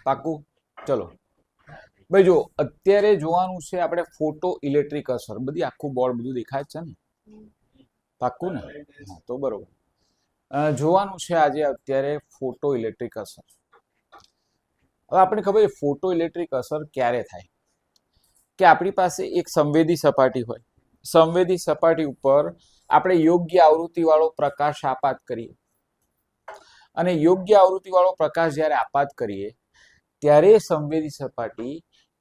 પાકું? ચલો ભાઈ જો અત્યારે જોવાનું છે આપણે ફોટો ઇલેક્ટ્રિક અસર, બધી આખું બોર્ડ બધું દેખાય છે ને? પાકું ને? હા તો બરોબર. જોવાનું છે આજે અત્યારે ફોટો ઇલેક્ટ્રિક અસર. હવે આપણે ખબર છે ફોટો ઇલેક્ટ્રિક અસર ક્યારે થાય કે આપણી પાસે એક સંવેદી સપાટી હોય, સંવેદી સપાટી ઉપર આપણે યોગ્ય આવૃત્તિ વાળો પ્રકાશ આપાત કરીએ અને યોગ્ય આવૃત્તિ વાળો પ્રકાશ જ્યારે આપાત કરીએ ત્યારે સંવેદી સપાટી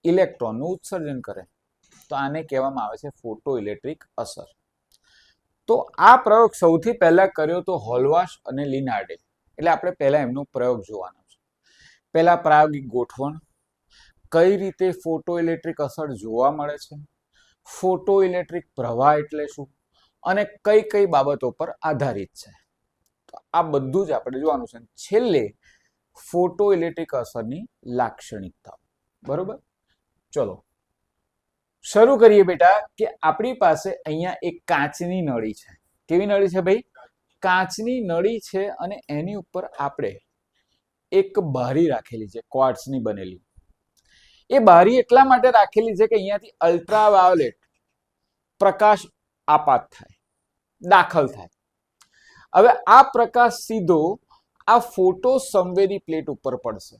ઇલેક્ટ્રોનનું ઉત્સર્જન કરે. તો આને કહેવામાં આવે છે ફોટો ઇલેક્ટ્રિક અસર. તો આ પ્રયોગ સૌથી પહેલા કર્યો તો હોલવાશ અને લિનાર્ડે. એટલે આપણે પહેલા એમનો પ્રયોગ જોવાનો છે. પહેલા પ્રાયોગિક ગોઠવણ, કઈ રીતે ફોટો ઇલેક્ટ્રિક અસર જોવા મળે છે, ફોટો ઇલેક્ટ્રિક પ્રવાહ એટલે શું અને કઈ કઈ બાબતો પર આધારિત છે, તો આ બધું જ આપણે જોવાનું છે. છેલ્લે ફોટો ઇલેક્ટ્રિક અસરની લાક્ષણિકતા. બરોબર, ચલો શરૂ કરીએ બેટા. કે આપણી પાસે અહીંયા એક કાચની નળી છે. કેવી નળી છે ભાઈ? કાચની નળી છે અને એની ઉપર આપણે એક બારી રાખેલી છે, ક્વાર્ટ્સની બનેલી. એ બારી એટલા માટે રાખેલી છે કે અહીંયાથી અલ્ટ્રાવાયોલેટ પ્રકાશ આપાત થાય, દાખલ થાય. હવે આ પ્રકાશ સીધો આ ફોટો સંવેદી પ્લેટ ઉપર પડશે.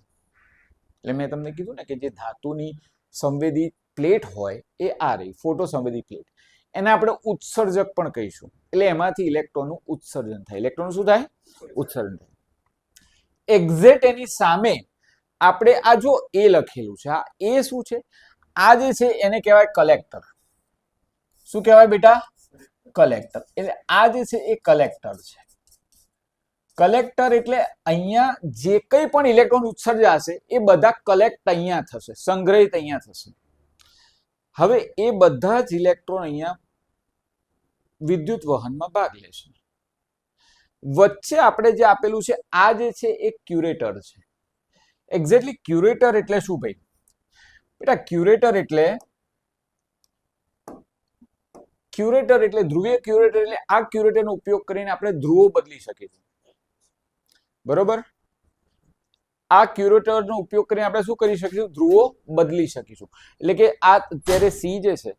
એટલે મેં તમને કીધું ને કે જે ધાતુની સંવેદી પ્લેટ હોય એ આ રહી ફોટો સંવેદી પ્લેટ. એને આપણે ઉત્સર્જક પણ કહીશું. એટલે એમાંથી ઇલેક્ટ્રોનનું ઉત્સર્જન થાય. ઇલેક્ટ્રોન શું થાય? ઉત્સર્જન થાય. એક્ઝેક્ટ એની સામે આપણે આ જો એ લખેલું છે, આ એ શું છે? આ જે છે એને કહેવાય કલેક્ટર. શું કહેવાય બેટા? કલેક્ટર. એટલે આ જે છે એ કલેક્ટર છે. કલેક્ટર એટલે અહીંયા જે કંઈ પણ ઇલેક્ટ્રોન ઉત્સર્જાશે એ બધા કલેક્ટ અહીંયા થશે, સંગ્રહિત અહીંયા થશે. હવે એ બધા જ ઇલેક્ટ્રોન અહીંયા વિદ્યુત વહનમાં ભાગ લેશે. વચ્ચે આપણે જે આપેલું છે આ જે છે એ ક્યુરેટર છે. એક્ઝેક્ટલી ક્યુરેટર એટલે શું ભાઈ? બેટા ક્યુરેટર એટલે ધ્રુવીય ક્યુરેટર. એટલે આ ક્યુરેટરનો ઉપયોગ કરીને આપણે ધ્રુવો બદલી શકીએ છીએ. બરોબર? આ ક્યુરેટરનો ઉપયોગ કરીને આપણે શું કરી શકીશું? ધ્રુવો બદલી શકીશું. એટલે કે આ અત્યારે સી જે છે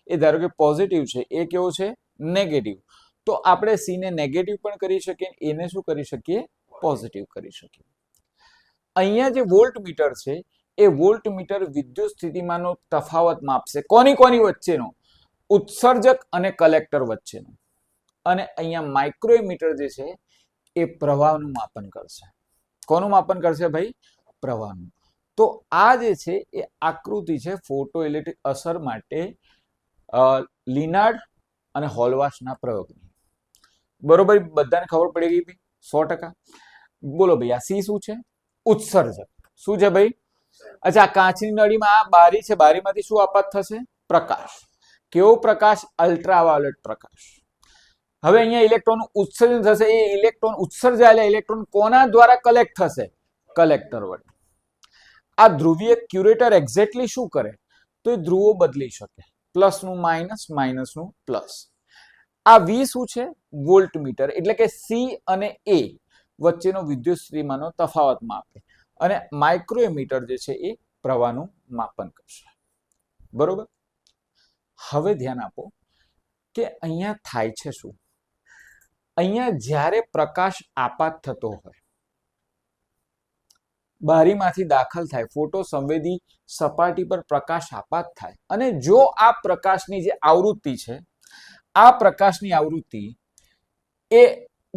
એ ધારો કે પોઝિટિવ છે, એ કેવો છે? નેગેટિવ. તો આપણે સી ને નેગેટિવ પણ કરી શકીએ, એને શું કરી શકીએ? પોઝિટિવ કરી શકીએ. અહીંયા જે વોલ્ટમીટર છે એ વોલ્ટમીટર વિદ્યુત સ્થિતિમાનનો તફાવત માપશે. કોની કોની વચ્ચેનો? ઉત્સર્જક અને કલેક્ટર વચ્ચેનો. અને અહીંયા માઇક્રોમીટર જે છે એ પ્રવાહનું માપન કરશે. કોનું માપન કરશે ભાઈ? પ્રવાહનું. તો આ જે છે એ આકૃતિ છે ફોટો ઇલેક્ટ્રિક અસર માટે લિનાર્ડ અને હોલવાશના પ્રયોગની. બરોબર, બધાને ખબર પડી ગઈ? 100%. બોલો ભાઈ, આ સી શું છે? ઉત્સર્જક. શું છે ભાઈ? અચ્છા, કાચની નળીમાં આ બારી છે, બારીમાંથી શું આપાત થશે? પ્રકાશ. કેવો પ્રકાશ? અલ્ટ્રાવાયોલેટ પ્રકાશ. હવે અહીંયા ઇલેક્ટ્રોનનું ઉત્સર્જન થશે. એ ઇલેક્ટ્રોન ઉત્સર્જાયેલા ઇલેક્ટ્રોન કોના દ્વારા કલેક્ટ થશે? કલેક્ટર વડે. આ ધ્રુવીય ક્યુરેટર એક્ઝેક્ટલી શું કરે? તો એ ધ્રુવો બદલી શકે. પ્લસનું માઇનસ, માઇનસનું પ્લસ. આ વી શું છે? વોલ્ટમીટર. એટલે કે સી અને એ વચ્ચેનો વિદ્યુત સ્થિતિમાનનો તફાવત માપે. અને માઇક્રોમીટર જે છે એ પ્રવાહનું માપન કરશે. બરોબર? હવે ધ્યાન આપો કે અહીંયા થાય છે શું? અહીંયા જ્યારે પ્રકાશ આપાત થતો હોય, બારીમાંથી દાખલ થાય, ફોટો સંવેદી સપાટી પર પ્રકાશ આપાત થાય, અને જો આ પ્રકાશની જે આવૃત્તિ છે, આ પ્રકાશની આવૃત્તિ એ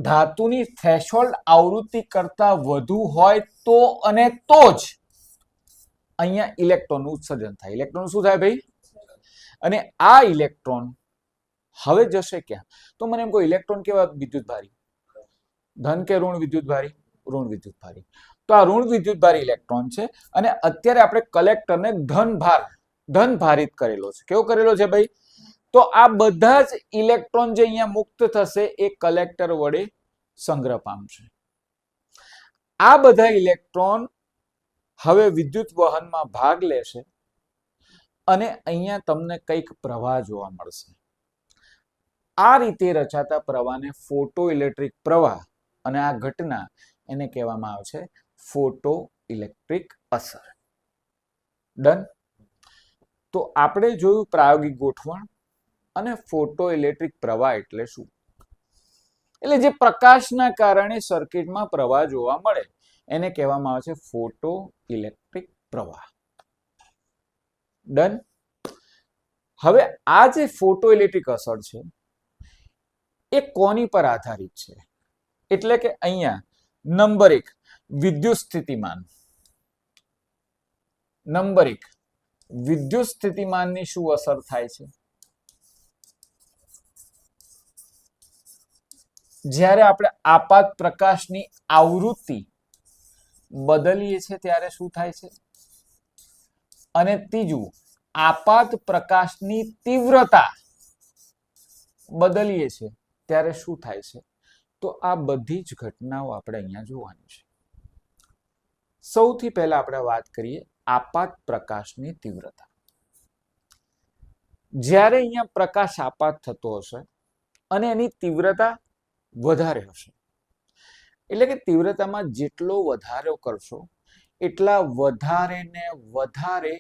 ધાતુની થ્રેશોલ્ડ આવૃત્તિ કરતા વધુ હોય તો અને તો જ અહીંયા ઇલેક્ટ્રોનનું ઉત્સર્જન થાય. ઇલેક્ટ્રોન શું થાય ભાઈ? અને આ ઇલેક્ટ્રોન હવે જશે ક્યાં? તો મને એમ કહો, ઇલેક્ટ્રોન કેવા વિદ્યુતભારી? ધન કે ઋણ વિદ્યુતભારી? ઋણ વિદ્યુતભારી. તો આ ઋણ વિદ્યુતભારી ઇલેક્ટ્રોન છે અને અત્યારે આપણે કલેક્ટરને ધન ભારિત કરેલો છે. કેવો કરેલો છે ભાઈ? તો આ બધા જ ઇલેક્ટ્રોન જે અહીંયા મુક્ત થશે એ કલેક્ટર વડે સંગ્રહ પામશે. આ બધા ઇલેક્ટ્રોન હવે વિદ્યુત વહનમાં ભાગ લેશે અને અહીંયા તમને કંઈક પ્રવાહ જોવા મળશે. આ રીતે રચાતા પ્રવાહને ફોટો ઇલેક્ટ્રિક પ્રવાહ, અને આ ઘટના એને કહેવામાં આવે છે ફોટો ઇલેક્ટ્રિક અસર. ડન. તો આપણે જોયું પ્રાયોગિક ગોઠવણ અને ફોટો ઇલેક્ટ્રિક પ્રવાહ એટલે શું. એટલે જે પ્રકાશના કારણે સર્કિટમાં પ્રવાહ જોવા મળે એને કહેવામાં આવે છે ફોટો ઇલેક્ટ્રિક પ્રવાહ. ડન. હવે આ જે ફોટો ઇલેક્ટ્રિક અસર છે એ કોની પર આધારિત છે? એટલે કે અહીંયા નંબર 1 વિદ્યુત સ્થિતિમાન. નંબર 1 વિદ્યુત સ્થિતિમાનની શું અસર થાય છે? જ્યારે આપણે આપાત પ્રકાશની આવૃત્તિ બદલીએ છીએ ત્યારે શું થાય છે? અને ત્રીજું આપાત પ્રકાશની તીવ્રતા બદલીએ છીએ ત્યારે શું થાય છે? તો આ બધી જ ઘટનાઓ આપણે અહીંયા જોવાની છે. સૌથી પહેલા આપણે વાત કરીએ આપાત પ્રકાશની તીવ્રતા. જ્યારે અહીંયા પ્રકાશ આપાત થતો હશે અને એની તીવ્રતા વધારે હશે, એટલે કે તીવ્રતામાં જેટલો વધારો કરશો એટલા વધારે ને વધારે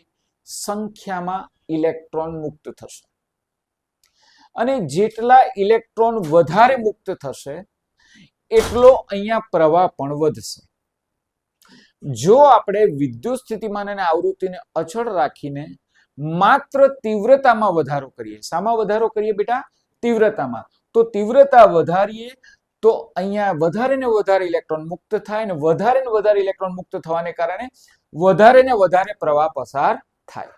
સંખ્યામાં ઇલેક્ટ્રોન મુક્ત થશે. અને જેટલા ઇલેક્ટ્રોન વધારે મુક્ત થશે એટલો અહીંયા પ્રવાહ પણ વધશે. જો આપણે વિદ્યુત સ્થિતિમાન અને આવૃત્તિને અચળ રાખીને માત્ર તીવ્રતામાં વધારો કરીએ, શામાં વધારો કરીએ બેટા? તીવ્રતામાં. તો તીવ્રતા વધારીએ તો અહીંયા વધારે ને વધારે ઇલેક્ટ્રોન મુક્ત થાય અને વધારે ને વધારે ઇલેક્ટ્રોન મુક્ત થવાને કારણે વધારે ને વધારે પ્રવાહ પસાર થાય.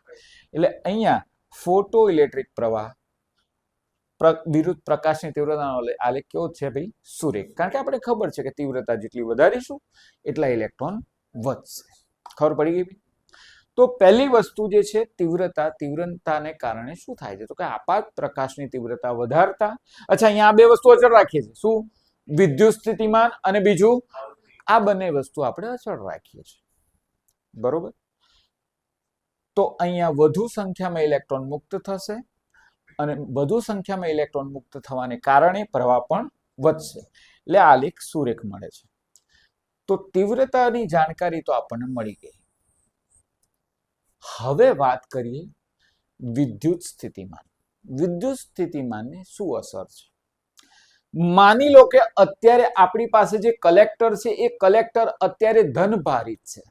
એટલે અહીંયા ફોટો ઇલેક્ટ્રિક પ્રવાહ વિરુદ્ધ પ્રકાશની તીવ્રતાનો આલેખ કેવો છે ભાઈ? સુરેખ. કારણ કે આપણે ખબર છે કે તીવ્રતા જેટલી વધારીશું એટલા ઇલેક્ટ્રોન વધશે. ખબર પડી ગઈ? તો પહેલી વસ્તુ જે છે તીવ્રતાને કારણે શું થાય છે? તો કે આપાત પ્રકાશની તીવ્રતા વધારતા. અચ્છા, અહીંયા આ બે વસ્તુ અચળ રાખીએ છીએ. શું? વિદ્યુત સ્થિતિમાન અને બીજું આ બંને વસ્તુ આપણે અચળ રાખીએ છીએ. બરોબર. તો અહીંયા વધુ સંખ્યામાં ઇલેક્ટ્રોન મુક્ત થશે અને વધુ સંખ્યામાં ઇલેક્ટ્રોન મુક્ત થવાને કારણે પ્રવાહ પણ વધશે. એટલે આલેખ સુરેખ મળે છે. તો તીવ્રતાની જાણકારી તો આપણને મળી ગઈ. હવે વાત કરીએ વિદ્યુત સ્થિતિમાન. વિદ્યુત સ્થિતિમાનની શું અસર છે? માની લો કે અત્યારે આપણી પાસે જે કલેક્ટર છે એ કલેક્ટર અત્યારે ધનભારિત છે.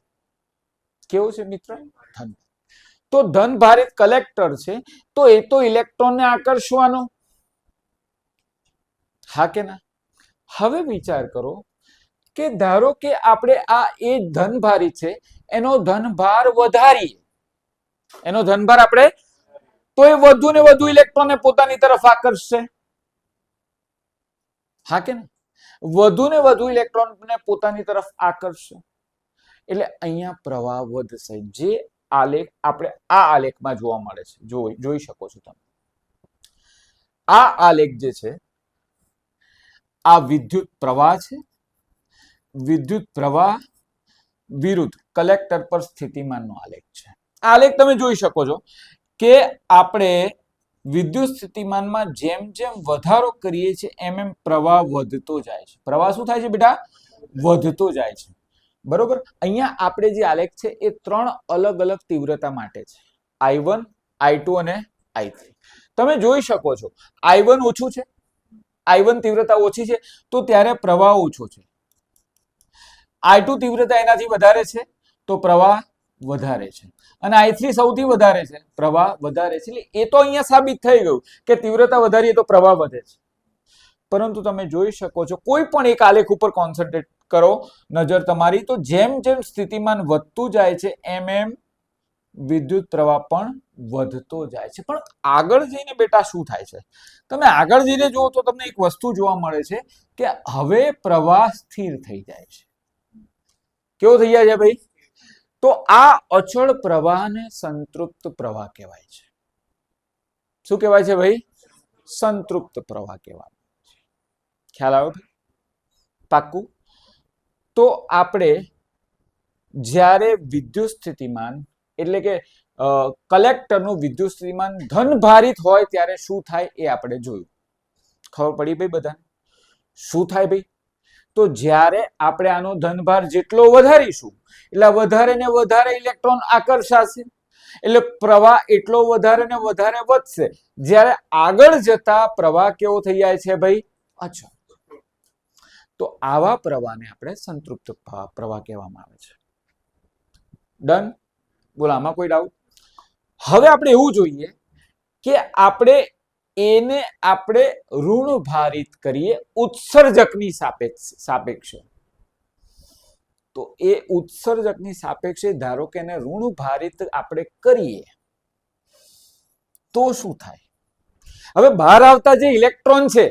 કેવું છે મિત્ર? ધન. તો ધનભારિત કલેક્ટર છે તો એ તો ઇલેક્ટ્રોનને આકર્ષવાનો. હા કે ના? હવે વિચાર કરો કે ધારો કે આપણે આ એ ધનભારિત છે એનો ધનભાર વધારીએ, એનો ધનભાર આપણે તો એ વધુ ને વધુ ઇલેક્ટ્રોનને પોતાની તરફ આકર્ષશે. હા કે ના? વધુ ને વધુ ઇલેક્ટ્રોનને પોતાની તરફ આકર્ષશે એટલે અહીંયા પ્રવાહ વધશે. જે આલેખ આપણે આ આલેખમાં જોવા મળે છે, જોઈ શકો છો તમે. આ આલેખ જે છે આ વિદ્યુત પ્રવાહ છે. વિદ્યુત પ્રવાહ વિરુદ્ધ કલેક્ટર પર સ્થિતિમાનનો આલેખ છે. આ આલેખ તમે જોઈ શકો છો કે આપણે વિદ્યુત સ્થિતિમાનમાં જેમ જેમ વધારો કરીએ છીએ એમ એમ પ્રવાહ વધતો જાય છે. પ્રવાહ શું થાય છે બેટા? વધતો જાય છે. બરોબર. અહીંયા આપણે જે આલેખ છે એ ત્રણ અલગ અલગ તીવ્રતા માટે છે. I1, I2 અને I3. તમે જોઈ શકો છો I1 ઓછું છે, I1 તીવ્રતા ઓછી છે તો ત્યારે પ્રવાહ ઓછો છે. I2 તીવ્રતા એનાથી વધારે છે તો પ્રવાહ વધારે છે. અને I3 સૌથી વધારે છે, પ્રવાહ વધારે છે. એટલે એ તો અહીંયા સાબિત થઈ ગયું કે તીવ્રતા વધારીએ તો પ્રવાહ વધે છે. પરંતુ તમે જોઈ શકો છો કોઈ પણ એક આલેખ ઉપર કોન્સન્ટ્રેટ કરો નજર તમારી, તો જેમ જેમ સ્થિતિમાન વધતું જાય છે એમ એમ વિદ્યુત પ્રવાહ પણ વધતો જાય છે. પણ આગળ જઈને બેટા શું થાય છે? તમે આગળ જઈને જુઓ તો તમને એક વસ્તુ જોવા મળે છે કે હવે પ્રવાહ સ્થિર થઈ જાય છે. કેવો થઈ જાય છે ભાઈ? તો આ અચળ પ્રવાહને સંતૃપ્ત પ્રવાહ કહેવાય છે. શું કહેવાય છે ભાઈ? સંતૃપ્ત પ્રવાહ કહેવાય. ખ્યાલ આવ્યો? પાક્કું? તો આપણે જ્યારે વિદ્યુત સ્થિતિમાન એટલે કે કલેક્ટરનું વિદ્યુત સ્થિતિમાન ધનભારિત હોય ત્યારે શું થાય એ આપણે જોયું. ખબર પડી ભાઈ બધાને? શું થાય ભાઈ? તો જ્યારે આપણે આનો ધનભાર જેટલો વધારીશું એટલે વધારે ને વધારે ઇલેક્ટ્રોન આકર્ષાશે, એટલે પ્રવાહ એટલો વધારે ને વધારે વધશે. જ્યારે આગળ જતા પ્રવાહ કેવો થઈ જાય છે ભાઈ? અચળ. તો આવા પ્રવાહને આપણે સંતૃપ્ત પ્રવાહ કહેવામાં આવે છે. ડન? બોલો, આમાં કોઈ ડાઉટ? હવે આપણે એવું જોઈએ કે આપણે એને આપણે ઋણ ભારિત કરીએ ઉત્સર્જકની સાપેક્ષે. તો એ ઉત્સર્જકની સાપેક્ષે ધારો કે એને ઋણ ભારિત આપણે કરીએ તો શું થાય? હવે બહાર આવતા જે ઇલેક્ટ્રોન છે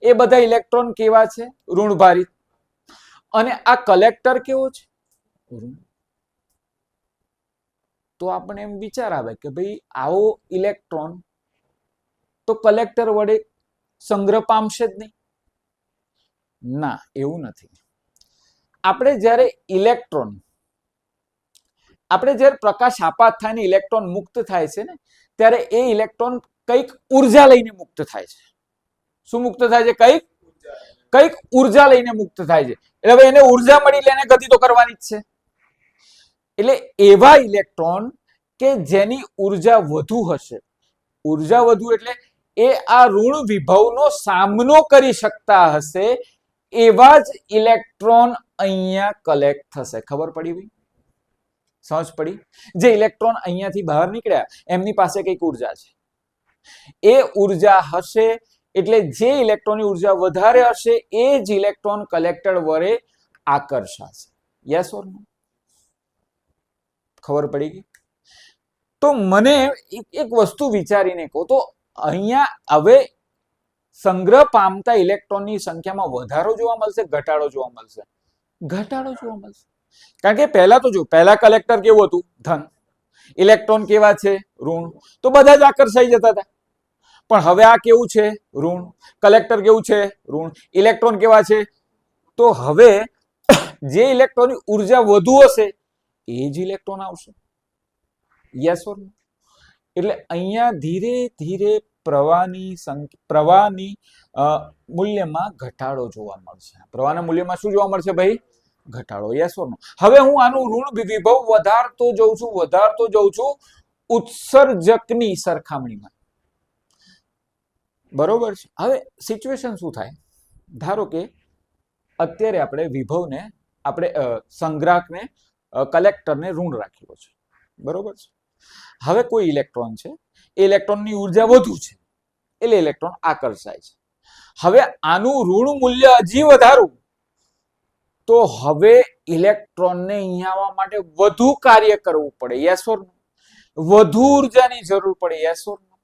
એ બધા ઇલેક્ટ્રોન કેવા છે? ઋણ ભારિત. અને આ કલેક્ટર કેવો છે? તો આપણે એમ વિચાર આવે કે ભાઈ આવો ઇલેક્ટ્રોન તો કલેક્ટર વડે સંગ્રહ પામશે જ નહીં. ના, એવું નથી. આપણે જ્યારે પ્રકાશ આપાત થાય ને ઇલેક્ટ્રોન મુક્ત થાય છે ને, ત્યારે એ ઇલેક્ટ્રોન કઈક ઉર્જા લઈને મુક્ત થાય છે. શું મુક્ત થાય છે? કઈક ઉર્જા લઈને મુક્ત થાય છે. એટલે હવે એને ઉર્જા મળી એટલે એને ગતિ તો કરવાની જ છે. એટલે એવા ઇલેક્ટ્રોન કે જેની ઉર્જા વધુ હશે, ઉર્જા વધુ એટલે એ આ ઋણ વિભવનો સામનો કરી શકતા હશે, એવા જ ઇલેક્ટ્રોન અહીંયા કલેક્ટ થશે. ખબર પડી ભાઈ? સમજ પડી? જે ઇલેક્ટ્રોન અહીંયાથી બહાર નીકળ્યા એમની પાસે કઈક ઉર્જા છે. એ ઉર્જા હશે એટલે જે ઇલેક્ટ્રોનની ઉર્જા વધારે હશે એ જ ઇલેક્ટ્રોન કલેક્ટર વડે આકર્ષાશે. યસ ઓર નો? ખબર પડી ગઈ? તો મને એક વસ્તુ વિચારીને કહો તો અહીંયા હવે સંગ્રહ પામતા ઇલેક્ટ્રોનની સંખ્યામાં વધારો જોવા મળશે, ઘટાડો જોવા મળશે? ઘટાડો જોવા મળશે. કારણ કે પહેલા તો જો, પહેલા કલેક્ટર કેવું હતું? ધન. ઇલેક્ટ્રોન કેવા છે? ઋણ. તો બધા જ આકર્ષાઈ જતા હતા. પણ હવે આ કેવું છે? ઋણ. કલેક્ટર કેવું છે? ઋણ. ઇલેક્ટ્રોન કેવા છે? તો હવે જે ઇલેક્ટ્રોનની ઉર્જા વધુ હશે એ જ ઇલેક્ટ્રોન આવશે. યસ ઓર નો? એટલે અહીંયા ધીરે ધીરે પ્રવાહની મૂલ્યમાં ઘટાડો જોવા મળશે. પ્રવાહના મૂલ્યમાં શું જોવા મળશે ભાઈ? ઘટાડો. યસ ઓર નો? હવે હું આનું ઋણ વિભવ વધારતો જઉં છું ઉત્સર્જકની સરખામણીમાં. બરોબર છે? હવે સિચ્યુએશન શું થાય? ધારો કે અત્યારે આપણે વિભવને, આપણે સંગ્રાહકને, કલેક્ટરને ઋણ રાખ્યો છે. બરોબર છે? હવે કોઈ ઇલેક્ટ્રોન છે, એ ઇલેક્ટ્રોનની ઉર્જા વધુ છે એટલે ઇલેક્ટ્રોન આકર્ષાય છે. હવે આનું ઋણ મૂલ્ય હજી વધારું તો હવે ઇલેક્ટ્રોનને અહીંયા આવવા માટે વધુ કાર્ય કરવું પડે. યસ ઓર નો? વધુ ઉર્જાની જરૂર પડે. યસ ઓર નો?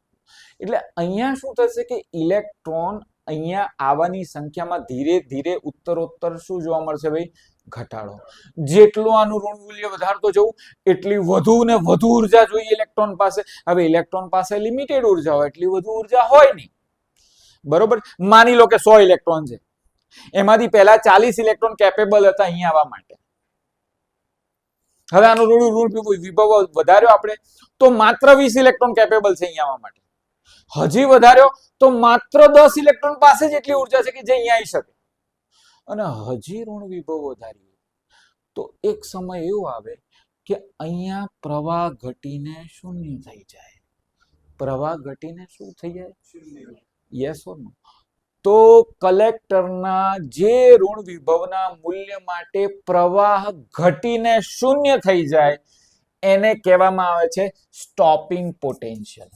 એટલે અહીંયા શું થશે કે ઇલેક્ટ્રોન અહીંયા આવવાની સંખ્યામાં ધીરે ધીરે ઉત્તરોત્તર શું જોવા મળશે ભાઈ? ઘટાડો. જેટલું આનું ઋણ મૂલ્ય વધારતો જવું એટલી વધુ ને વધુ ઉર્જા જોઈએ ઇલેક્ટ્રોન પાસે. હવે ઇલેક્ટ્રોન પાસે લિમિટેડ ઉર્જા હોય, એટલી વધુ ઉર્જા હોય નહીં. બરોબર? માની લો કે 100 ઇલેક્ટ્રોન છે, એમાંથી પહેલા 40 ઇલેક્ટ્રોન કેપેબલ હતા અહીંયા આવવા માટે. હવે આનું ઋણ વિભવ વધાર્યો આપણે તો માત્ર 20 ઇલેક્ટ્રોન કેપેબલ છે અહીંયા આવવા માટે. હજી વધાર્યો તો માત્ર 10 ઇલેક્ટ્રોન પાસે જ એટલી ઉર્જા છે કે જે અહીંયા આવી શકે. અને હજી ઋણ વિભવ વધારીએ તો એક સમય એવો આવે કે અહીંયા પ્રવાહ ઘટીને શૂન્ય થઈ જાય. પ્રવાહ ઘટીને શું થઈ જાય? યસ ઓર નો? તો કલેક્ટરના જે ઋણ વિભવના મૂલ્ય માટે પ્રવાહ ઘટીને શૂન્ય થઈ જાય એને કહેવામાં આવે છે સ્ટોપિંગ પોટેન્શિયલ.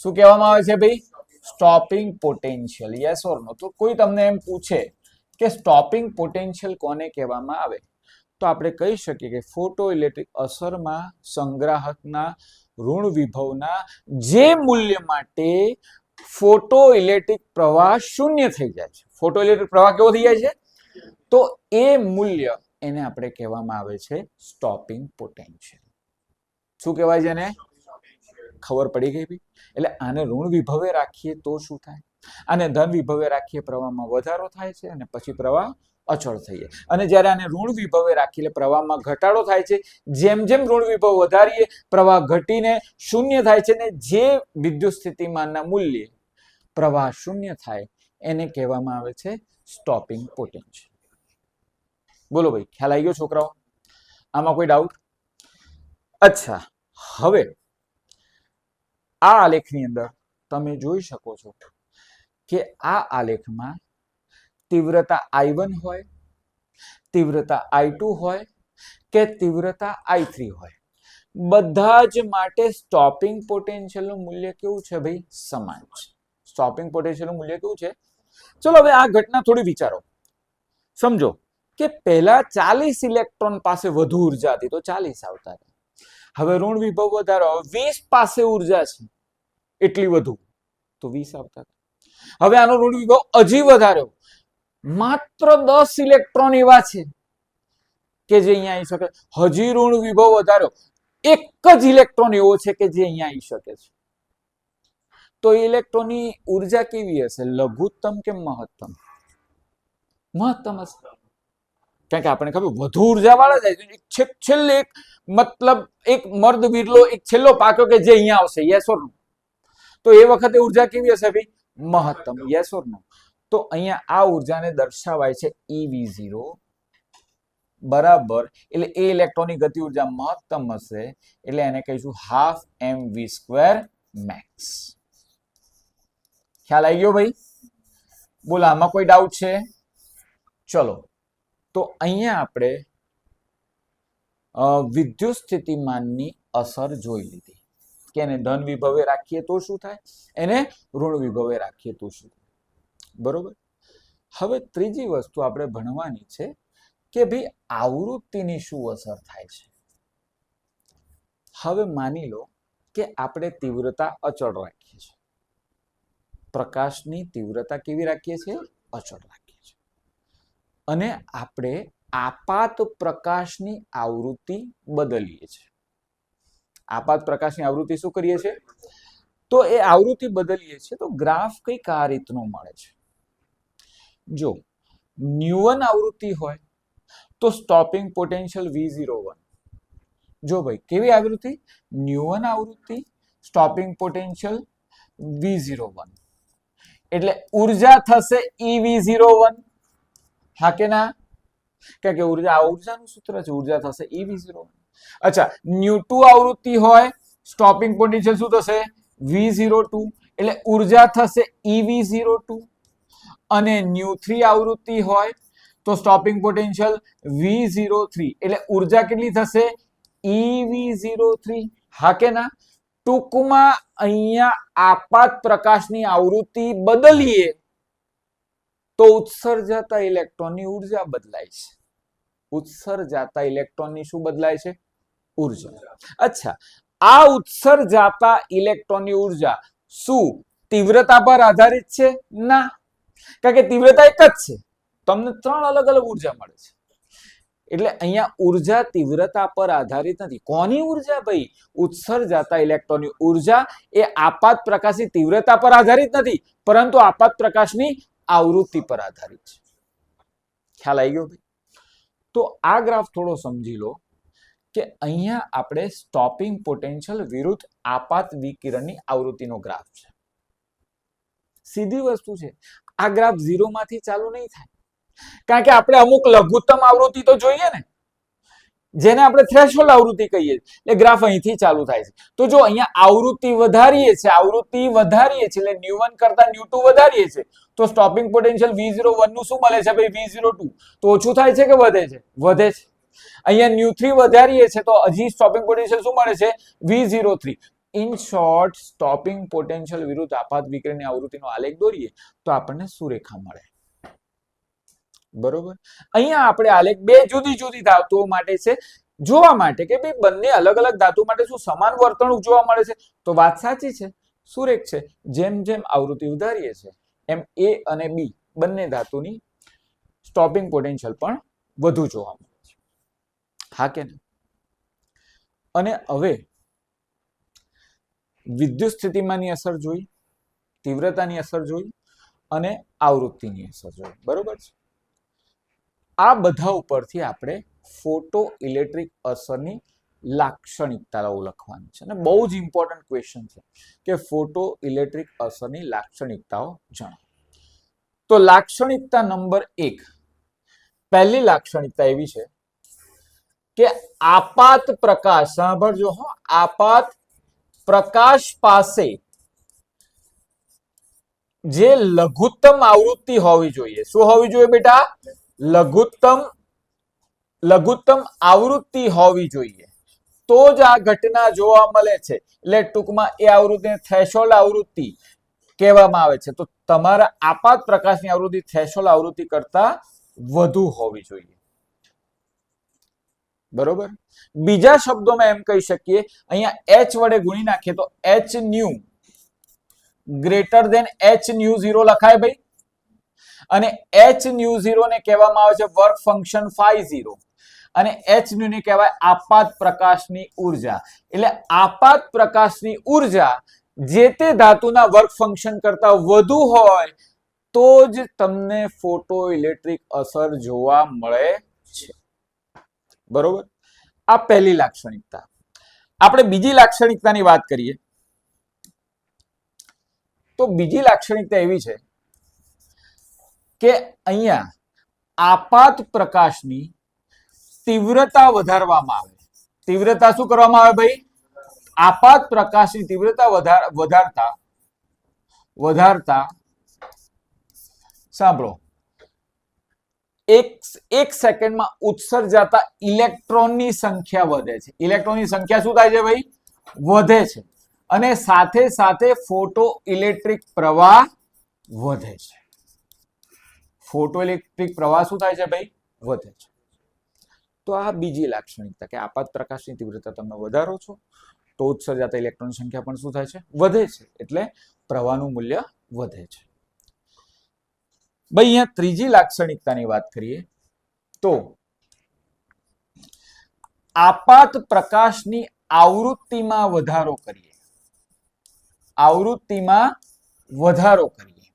શું કહેવામાં આવે છે ભાઈ? Stopping potential. યસ ઓર નો? તો કોઈ તમને એમ પૂછે કે સ્ટોપિંગ પોટેન્શિયલ કોને કહેવામાં આવે તો આપણે કહી શકીએ કે ફોટો ઇલેક્ટ્રિક અસરમાં સંગ્રાહકના ઋણ વિભવના જે મૂલ્ય માટે ફોટો ઇલેક્ટ્રિક પ્રવાહ શૂન્ય થઈ જાય છે. ફોટો ઇલેક્ટ્રિક પ્રવાહ કેવો થઈ જાય છે? તો એ મૂલ્ય એને આપણે કહેવામાં આવે છે સ્ટોપિંગ પોટેન્શિયલ. શું કહેવાય છે એને? ખબર પડી ગઈ ભાઈ? એટલે આને ઋણ વિભવે રાખીએ તો શું થાય? આને ધન વિભવે રાખીએ પ્રવાહમાં વધારો થાય છે અને પછી પ્રવાહ અચળ થઈ જાય. અને જ્યારે આને ઋણ વિભવે રાખીએ પ્રવાહમાં ઘટાડો થાય છે. જેમ જેમ ઋણ વિભવ વધારીએ પ્રવાહ ઘટીને શૂન્ય થાય છે ને જે વિદ્યુત સ્થિતિમાનના મૂલ્યે પ્રવાહ શૂન્ય થાય એને કહેવામાં આવે છે સ્ટોપિંગ પોટેન્શિયલ. બોલો ભાઈ, ખ્યાલ આવી ગયો છોકરાઓ? આમાં કોઈ ડાઉટ? અચ્છા, હવે આ આલેખની અંદર તમે જોઈ શકો છો કે આ આલેખમાં તીવ્રતા I1 હોય, તીવ્રતા I2 હોય કે તીવ્રતા I3 હોય, બધા જ માટે સ્ટોપિંગ પોટેન્શિયલનું મૂલ્ય કેવું છે ભાઈ? સમાન છે. સ્ટોપિંગ પોટેન્શિયલનું મૂલ્ય કેવું છે? ચલો હવે આ ઘટના થોડી વિચારો, સમજો કે પહેલા 40 ઇલેક્ટ્રોન પાસે વધુ ઉર્જા હતી તો 40 આવતા હતા. હવે ઋણ વિભવ વધારો, 20 પાસે ઉર્જા છે એટલી વધુ તો 20 આવતા હતા. હવે આનો ઋણ વિભવ હજી વધાર્યો, માત્ર 10 ઇલેક્ટ્રોન એવા છે કે જે અહીંયા આવી શકે. હજી ઋણ વિભવ વધાર્યો, એક જ ઇલેક્ટ્રોન એવો છે કે જે અહીંયા આવી શકે છે. તો ઇલેક્ટ્રોનની ઉર્જા કેવી હશે? લઘુત્તમ કે મહત્તમ? મહત્તમ હશે. કારણ કે આપણે ખબર વધુ ઉર્જા વાળા જાય છેલ્લે એક મતલબ એક મર્દ વિરલો એક છેલ્લો પાક્યો કે જે અહીંયા આવશે. યસ ઓર નો? તો એ વખતે ઉર્જા કેવી હશે ભાઈ? મહત્તમ. યસ ઓર નો? તો અહીંયા આ ઉર્જાને દર્શાવાય છે EV0 બરાબર, એટલે એ ઇલેક્ટ્રોનની ગતિ ઉર્જા મહત્તમ હશે એટલે એને કહીશું હાફ mv² મેક્સ. ખ્યાલ આવી ગયો ભાઈ? બોલો, આમાં કોઈ ડાઉટ છે? ચલો, તો અહીંયા આપણે વિદ્યુત સ્થિતિમાનની અસર જોઈ લીધી કે એને ધન વિભવે રાખીએ તો શું થાય, એને ઋણ વિભવે રાખીએ તો શું થાય. બરોબર. હવે ત્રીજી વસ્તુ આપણે ભણવાની છે કે ભાઈ આવૃત્તિની શું અસર થાય છે. હવે માની લો કે આપણે તીવ્રતા અચળ રાખીએ છીએ, પ્રકાશની તીવ્રતા કેવી રાખીએ છીએ? અચળ રાખીએ છીએ, અને આપણે આપાત પ્રકાશની આવૃત્તિ બદલીએ છીએ. આપાત પ્રકાશની આવૃત્તિ શું કરીએ છીએ? તો એ આવૃત્તિ બદલીએ છીએ તો ગ્રાફ કંઈક આ રીતનો મળે છે. જો ન્યુવન આવૃત્તિ હોય તો સ્ટોપિંગ પોટેન્શિયલ V01. જો ભાઈ કેવી આવૃત્તિ? ન્યુવન આવૃત્તિ, સ્ટોપિંગ પોટેન્શિયલ V01, એટલે ઉર્જા થશે EV01. હા કે ના? કારણ કે ઉર્જાનું સૂત્ર છે, ઉર્જા થશે EV01. અચ્છા, ન્યુ2 આવૃત્તિ હોય સ્ટોપિંગ પોટેન્શિયલ શું થશે? V02, એટલે ઉર્જા થશે EV02. અને ન્યુ3 આવૃત્તિ હોય તો સ્ટોપિંગ પોટેન્શિયલ V03, એટલે ઉર્જા કેટલી થશે? EV03. હા કે ના? ટૂંકમાં અહીંયા આપાત પ્રકાશની આવૃત્તિ બદલીએ તો ઉત્સર્જાતા ઇલેક્ટ્રોનની ઉર્જા બદલાય છે. ઉત્સર્જાતા ઇલેક્ટ્રોનની શું બદલાય છે? ઉર્જા. અચ્છા, આ ઉત્સર્જાતા ઇલેક્ટ્રોનની ઉર્જા શું તીવ્રતા પર આધારિત છે? ના, કારણ કે તીવ્રતા એક જ છે, તમને 3 અલગ અલગ ઉર્જા મળે છે. એટલે અહીંયા ઉર્જા તીવ્રતા પર આધારિત નથી. કોની ઉર્જા ભાઈ? ઉત્સર્જાતા ઇલેક્ટ્રોનની ઉર્જા એ આપાત પ્રકાશની તીવ્રતા પર આધારિત નથી, પરંતુ આપાત પ્રકાશની આવૃત્તિ પર આધારિત છે. ખ્યાલ આવી ગયો ભાઈ? તો આ ગ્રાફ થોડો સમજી લો કે અહીંયા આપણે સ્ટોપિંગ પોટેન્શિયલ વિરુદ્ધ આપાત વિકિરણની આવૃત્તિનો ગ્રાફ છે. સીધી વસ્તુ છે, આ ગ્રાફ 0 માંથી ચાલુ નહીં થાય, કારણ કે આપણે અમુક લઘુત્તમ આવૃત્તિ તો જોઈએ ને, જેને આપણે થ્રેશોલ્ડ આવૃત્તિ કહીએ, એટલે ગ્રાફ અહીંથી ચાલુ થાય છે. તો જો અહીંયા આવૃત્તિ વધારીએ છે એટલે ન્યુ1 કરતા ન્યુ2 વધારીએ છે તો સ્ટોપિંગ પોટેન્શિયલ V01 નું શું મળે છે ભાઈ? V02. તો ઓછું થાય છે કે વધે છે? વધે છે. અહીંયા ન્યુ3 વધારીએ છે તો હજી સ્ટોપિંગ પોટેન્શિયલ શું મળે છે? V03. In short, stopping potential વિરુદ્ધ આપાત વિકિરણની આવૃત્તિનો આલેખ દોરીએ તો આપણને શું રેખા મળે? બરોબર. અહીંયા આપણે આલેખ બે જુદી જુદી ધાતુઓ માટે છે, જોવા માટે કે ભાઈ બંને અલગ અલગ ધાતુ માટે શું સમાન વર્તણૂક જોવા મળે છે. તો વાત સાચી છે, સુરેખ છે. જેમ જેમ આવૃત્તિ વધારીએ છે એમ A અને B બંને ધાતુની સ્ટોપિંગ પોટેન્શિયલ પણ વધુ જોવા મળે છે. હા કે નહીં? અને હવે વિદ્યુત સ્થિતિમાનની અસર જોઈ, તીવ્રતાની અસર જોઈ અને આવૃત્તિની અસર જોઈ. બરોબર છે? આ બધા ઉપરથી આપણે ફોટો ઇલેક્ટ્રિક અસરની લાક્ષણિકતાઓ લખવાની છે, અને બહુ જ ઇમ્પોર્ટન્ટ ક્વેશ્ચન છે કે ફોટો ઇલેક્ટ્રિક અસરની લાક્ષણિકતાઓ જણાવો. તો લાક્ષણિકતા નંબર 1, પહેલી લાક્ષણિકતા એવી છે કે આપાત પ્રકાશ, સાંભળજો હો, આપાત પ્રકાશ પાસે જે લઘુત્તમ આવૃત્તિ હોવી જોઈએ. શું હોવી જોઈએ બેટા? લઘુત્તમ આવૃત્તિ હોવી જોઈએ, તો જ આ ઘટના જોવા મળે છે. એટલે ટૂંકમાં એ આવૃત્તિને થ્રેશોલ્ડ આવૃત્તિ કહેવામાં આવે છે. તો તમારા આપાત પ્રકાશની આવૃત્તિ થ્રેશોલ્ડ આવૃત્તિ કરતા વધુ હોવી જોઈએ. બરોબર. બીજા શબ્દોમાં એમ કહી શકીએ, અહીંયા h વડે ગુણી નાખીએ તો h new greater than h new 0 લખાય ભાઈ. અને h ન્યુ 0 ને કહેવામાં આવે છે વર્ક ફંક્શન phi 0, અને h ન્યુ ને કહેવાય આપાત પ્રકાશની ઉર્જા. એટલે આપાત પ્રકાશની ઉર્જા જે તે ધાતુના વર્ક ફંક્શન કરતા વધુ હોય તો જ તમને ફોટો ઇલેક્ટ્રિક અસર જોવા મળે છે. બરોબર. આ પહેલી લાક્ષણિકતા. આપણે બીજી લાક્ષણિકતાની વાત કરીએ તો બીજી લાક્ષણિકતા એવી છે કે અહીંયા આપાત પ્રકાશની તીવ્રતા વધારવામાં આવે. તીવ્રતા શું કરવામાં આવે ભાઈ? આપાત પ્રકાશની તીવ્રતા વધારતા સાંભળો, એક સેકન્ડમાં ઉત્સર્જાતા ઇલેક્ટ્રોનની સંખ્યા વધે છે. ઇલેક્ટ્રોનની સંખ્યા શું થાય છે ભાઈ? વધે છે. અને સાથે સાથે ફોટો ઇલેક્ટ્રિક પ્રવાહ વધે છે. ફોટો ઇલેક્ટ્રિક પ્રવાહ શું થાય છે ભાઈ? વધે છે. તો આ બીજી લાક્ષણિકતા કે આપાત પ્રકાશની તીવ્રતા તમે વધારો છો તો ઉત્સર્જાતા ઇલેક્ટ્રોનની સંખ્યા પણ શું થાય છે? વધે છે. એટલે પ્રવાહનું મૂલ્ય વધે છે. ભાઈ અહીંયા ત્રીજી લાક્ષણિકતાની વાત કરીએ તો આપાત પ્રકાશની આવૃત્તિમાં વધારો કરીએ. આવૃત્તિમાં વધારો કરીએ.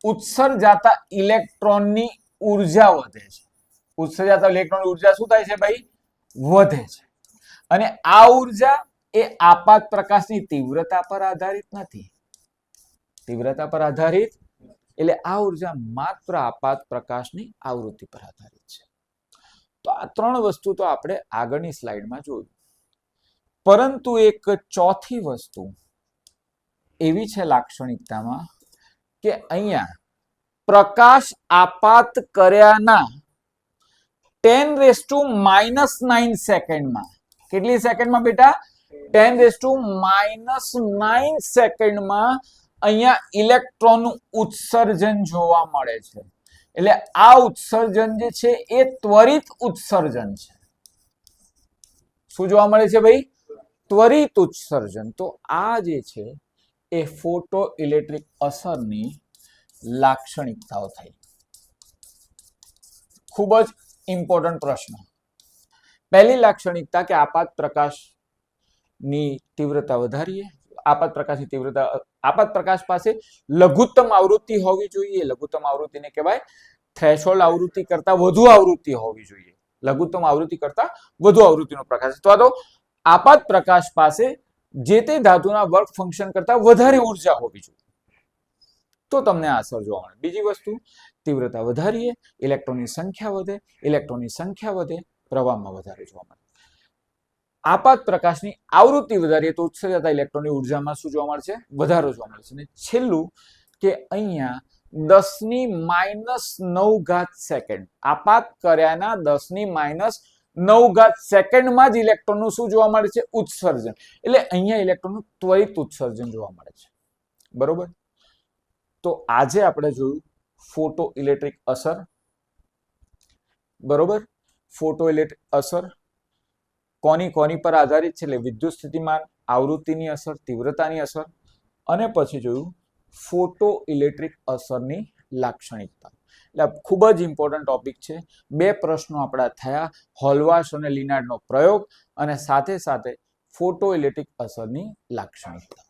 ઉત્સર્જાતા ઇલેક્ટ્રોનની ઉર્જા વધે છે. ઉત્સર્જાતા ઇલેક્ટ્રોનની ઉર્જા શું થાય છે ભાઈ? વધે છે. અને આ ઉર્જા એ આપાત પ્રકાશની તીવ્રતા પર આધારિત નથી. તીવ્રતા પર આધારિત, એટલે આ ઉર્જા માત્ર આપાત પ્રકાશની આવૃત્તિ પર આધારિત છે. તો આ ત્રણ વસ્તુ તો આપણે આગળની સ્લાઇડમાં જોયું. પરંતુ એક ચોથી વસ્તુ એવી છે લાક્ષણિકતામાં કે અહીંયા પ્રકાશ આપાત કર્યાના 10⁻⁹ સેકન્ડમાં, કેટલી સેકન્ડમાં બેટા? 10⁻⁹ સેકન્ડમાં અહીંયા ઇલેક્ટ્રોનનું ઉત્સર્જન જોવા મળે છે. એટલે આ ઉત્સર્જન જે છે એ ત્વરિત ઉત્સર્જન છે. શું જોવા મળે છે ભાઈ? ત્વરિત ઉત્સર્જન. તો આ જે છે એ ફોટો ઇલેક્ટ્રિક અસરની લાક્ષણિકતાઓ થઈ. ખૂબ જ ઇમ્પોર્ટન્ટ પ્રશ્ન. પહેલી લાક્ષણિકતા કે આપાત પ્રકાશની તીવ્રતા વધારીએ. આપાત પ્રકાશની તીવ્રતા, આપાત પ્રકાશ પાસે લઘુત્તમ આવૃત્તિ હોવી જોઈએ. લઘુત્તમ આવૃત્તિને કહેવાય થ્રેશોલ્ડ આવૃત્તિ કરતા વધુ આવૃત્તિ હોવી જોઈએ. લઘુત્તમ આવૃત્તિ કરતા વધુ આવૃત્તિનો પ્રકાશ, અથવા તો આપાત પ્રકાશ પાસે જે તે ધાતુના વર્ક ફંક્શન કરતા વધારે ઉર્જા હોવી જોઈએ, તો તમને આ અસર જોવા મળે. બીજી વસ્તુ, તીવ્રતા વધારીએ, ઇલેક્ટ્રોનની સંખ્યા વધે. ઇલેક્ટ્રોનની સંખ્યા વધે, પ્રવાહમાં વધારે જોવા મળે. આપાત પ્રકાશની આવૃત્તિ વધારીએ તો ઉત્સર્જાતા ઇલેક્ટ્રોનની ઉર્જામાં શું જોવા મળશે? વધારો જોવા મળશે. અને છેલ્લું કે અહીંયા 10⁻⁹ સેકન્ડ, આપાત કર્યાના 10⁻⁹ સેકન્ડમાં જ ઇલેક્ટ્રોનનું શું જોવા મળે છે? ઉત્સર્જન. એટલે અહીંયા ઇલેક્ટ્રોનનું ત્વરિત ઉત્સર્જન જોવા મળે છે. બરોબર. તો આજે આપણે જોયું ફોટો ઇલેક્ટ્રિક અસર. બરોબર. ફોટો ઇલેક્ટ્રિક અસર કોની પર આધારિત છે? એટલે વિદ્યુત સ્થિતિમાન, આવૃત્તિની અસર, તીવ્રતાની અસર, અને પછી જોયું ફોટો ઇલેક્ટ્રિક અસરની લાક્ષણિકતા. એટલે ખૂબ જ ઇમ્પોર્ટન્ટ ટોપિક છે. બે પ્રશ્નો આપણા થયા, હોલવાશ અને લિનાર્ડનો પ્રયોગ, અને સાથે સાથે ફોટો ઇલેક્ટ્રિક અસરની લાક્ષણિકતા.